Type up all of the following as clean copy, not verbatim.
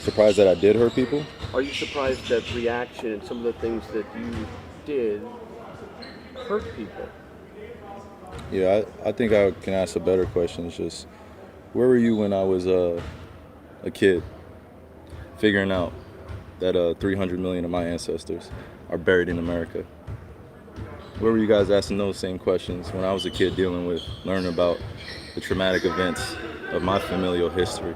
Surprised that I did hurt people? Are you surprised that reaction and some of the things that you did hurt people? Yeah, I think I can ask a better question. It's just, where were you when I was a kid, figuring out that 300 million of my ancestors are buried in America? Where were you guys asking those same questions when I was a kid learning about the traumatic events of my familial history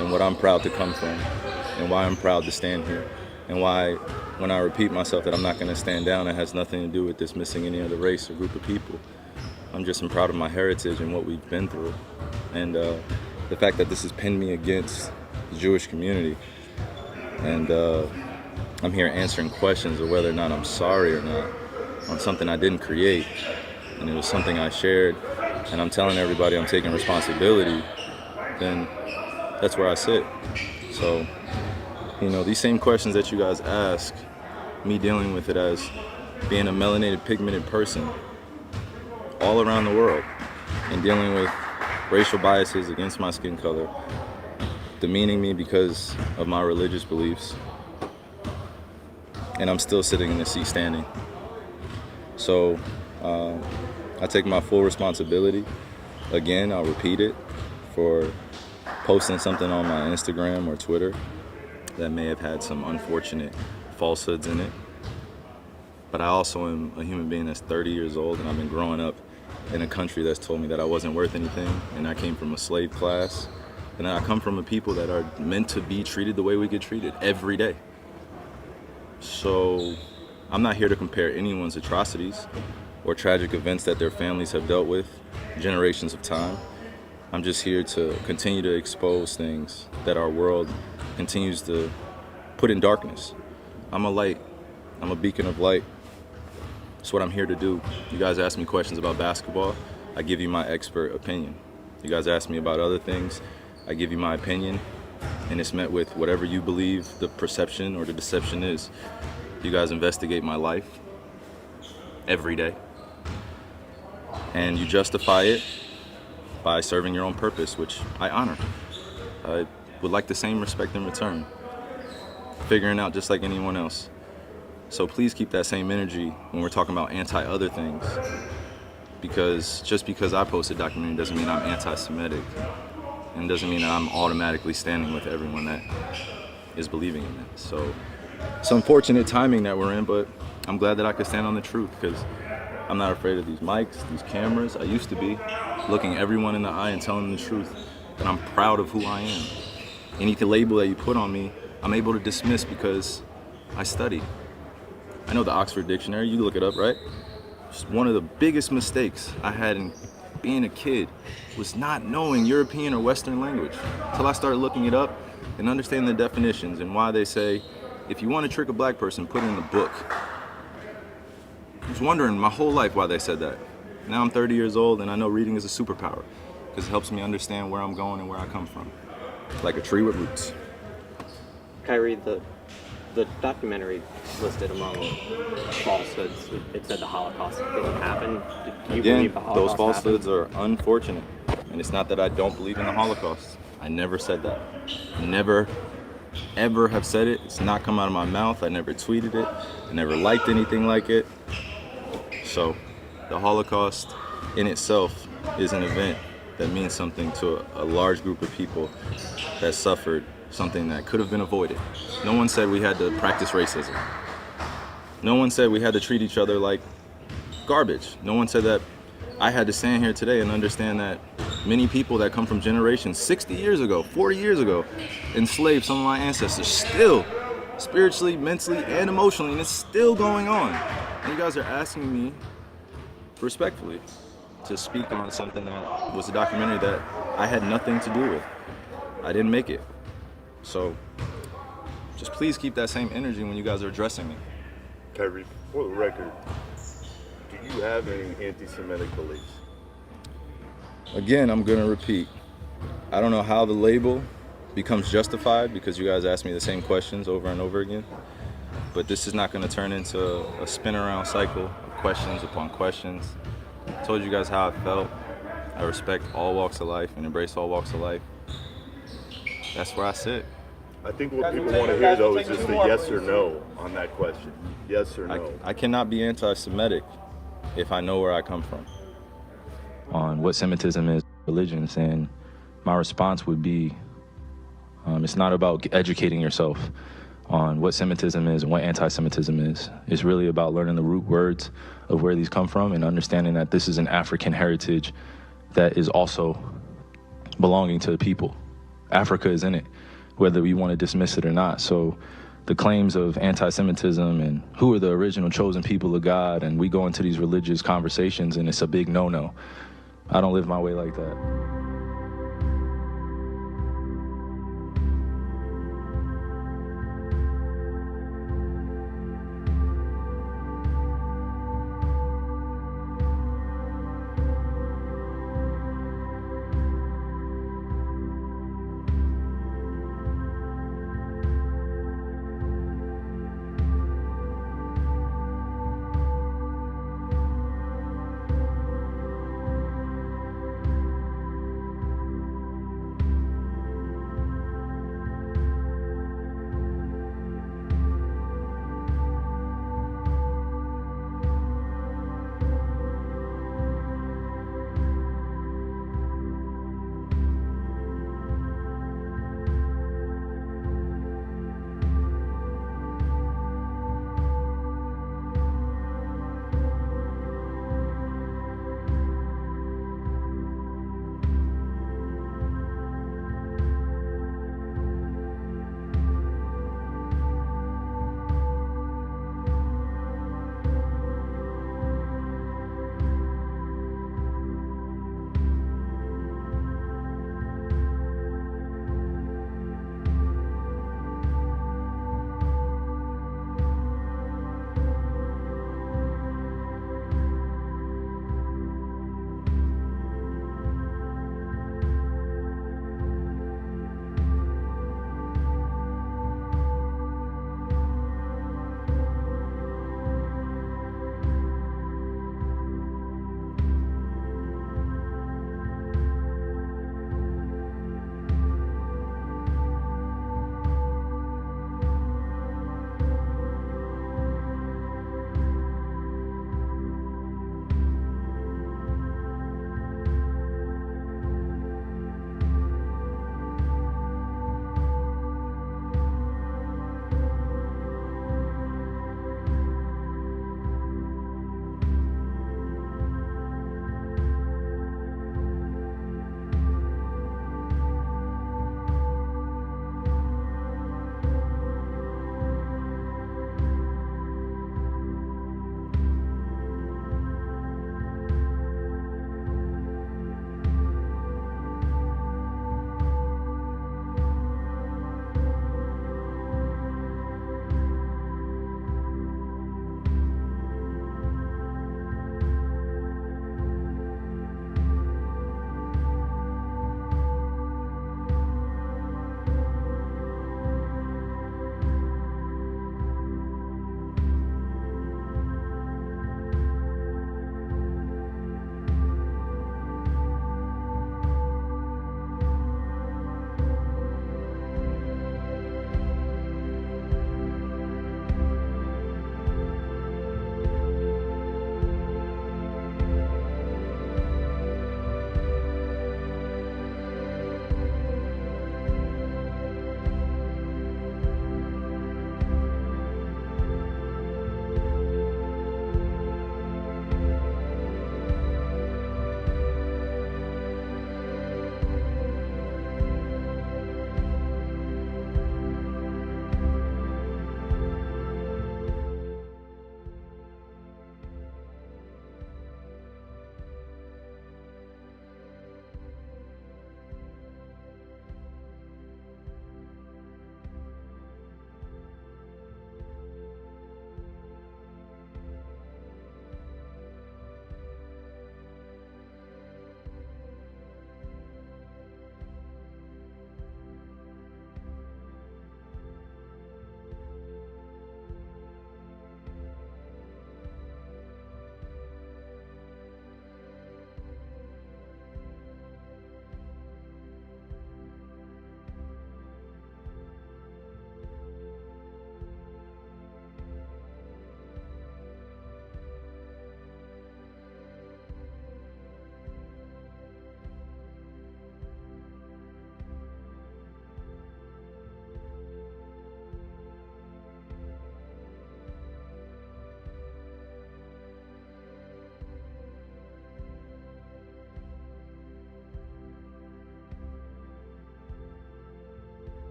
and what I'm proud to come from and why I'm proud to stand here and why when I repeat myself that I'm not going to stand down, it has nothing to do with dismissing any other race or group of people. I'm just proud of my heritage and what we've been through. And the fact that this has pinned me against the Jewish community. And I'm here answering questions of whether or not I'm sorry or not on something I didn't create. And it was something I shared. And I'm telling everybody I'm taking responsibility. Then that's where I sit. So, these same questions that you guys ask, me dealing with it as being a melanated, pigmented person all around the world and dealing with racial biases against my skin color, demeaning me because of my religious beliefs, and I'm still sitting in the seat standing. So I take my full responsibility. Again, I'll repeat it, for posting something on my Instagram or Twitter that may have had some unfortunate falsehoods in it. But I also am a human being that's 30 years old, and I've been growing up in a country that's told me that I wasn't worth anything, and I came from a slave class, and I come from a people that are meant to be treated the way we get treated every day. So I'm not here to compare anyone's atrocities or tragic events that their families have dealt with generations of time. I'm just here to continue to expose things that our world continues to put in darkness. I'm a light. I'm a beacon of light. That's what I'm here to do. You guys ask me questions about basketball, I give you my expert opinion. You guys ask me about other things, I give you my opinion, and it's met with whatever you believe the perception or the deception is. You guys investigate my life every day, and you justify it by serving your own purpose, which I honor. I would like the same respect in return, figuring out just like anyone else. So please keep that same energy when we're talking about anti-other things, because just because I post a documentary doesn't mean I'm anti-Semitic, and doesn't mean that I'm automatically standing with everyone that is believing in that. So it's unfortunate timing that we're in, but I'm glad that I could stand on the truth, because I'm not afraid of these mics, these cameras. I used to be, looking everyone in the eye and telling them the truth, and I'm proud of who I am. Any label that you put on me, I'm able to dismiss because I study. I know the Oxford Dictionary, you look it up, right? Just one of the biggest mistakes I had in being a kid was not knowing European or Western language until I started looking it up and understanding the definitions and why they say, if you want to trick a black person, put it in the book. I was wondering my whole life why they said that. Now I'm 30 years old and I know reading is a superpower because it helps me understand where I'm going and where I come from. Like a tree with roots. Kyrie, the documentary listed among falsehoods, it said the Holocaust didn't happen. Do you believe the Holocaust those falsehoods happened? are unfortunate. And it's not that I don't believe in the Holocaust. I never said that. Never, ever have said it. It's not come out of my mouth. I never tweeted it. I never liked anything like it. So the Holocaust in itself is an event that means something to a large group of people that suffered something that could have been avoided. No one said we had to practice racism. No one said we had to treat each other like garbage. No one said that I had to stand here today and understand that many people that come from generations 60 years ago, 40 years ago, enslaved some of my ancestors still, spiritually, mentally, and emotionally, and it's still going on. And you guys are asking me, respectfully, to speak on something that was a documentary that I had nothing to do with. I didn't make it. So just please keep that same energy when you guys are addressing me. Kyrie, for the record, do you have any anti-Semitic beliefs? Again, I'm gonna repeat. I don't know how the label becomes justified because you guys ask me the same questions over and over again. But this is not gonna turn into a spin around cycle of questions upon questions. I told you guys how I felt. I respect all walks of life and embrace all walks of life. That's where I sit. I think what people want to hear, though, is just a yes or no on that question. Yes or no. I cannot be anti-Semitic if I know where I come from. On what Semitism is, religions, and my response would be, it's not about educating yourself on what Semitism is and what anti-Semitism is. It's really about learning the root words of where these come from and understanding that this is an African heritage that is also belonging to the people. Africa is in it, whether we want to dismiss it or not. So the claims of anti-Semitism and who are the original chosen people of God, and we go into these religious conversations and it's a big no-no. I don't live my way like that.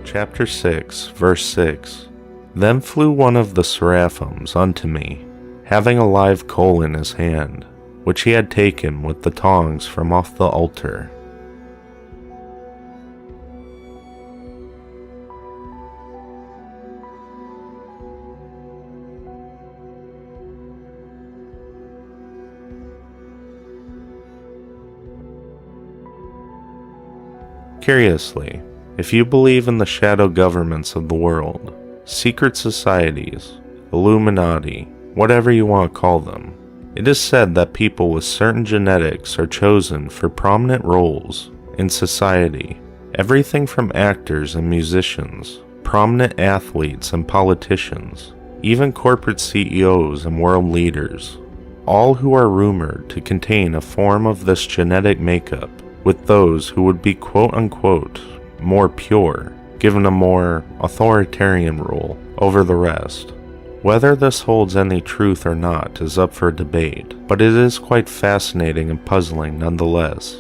chapter 6, verse 6. Then flew one of the seraphims unto me, having a live coal in his hand, which he had taken with the tongs from off the altar. Curiously, if you believe in the shadow governments of the world, secret societies, Illuminati, whatever you want to call them, it is said that people with certain genetics are chosen for prominent roles in society. Everything from actors and musicians, prominent athletes and politicians, even corporate CEOs and world leaders, all who are rumored to contain a form of this genetic makeup, with those who would be quote-unquote more pure, given a more authoritarian rule over the rest. Whether this holds any truth or not is up for debate, but it is quite fascinating and puzzling nonetheless.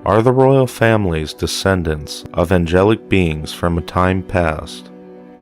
Are the royal families descendants of angelic beings from a time past,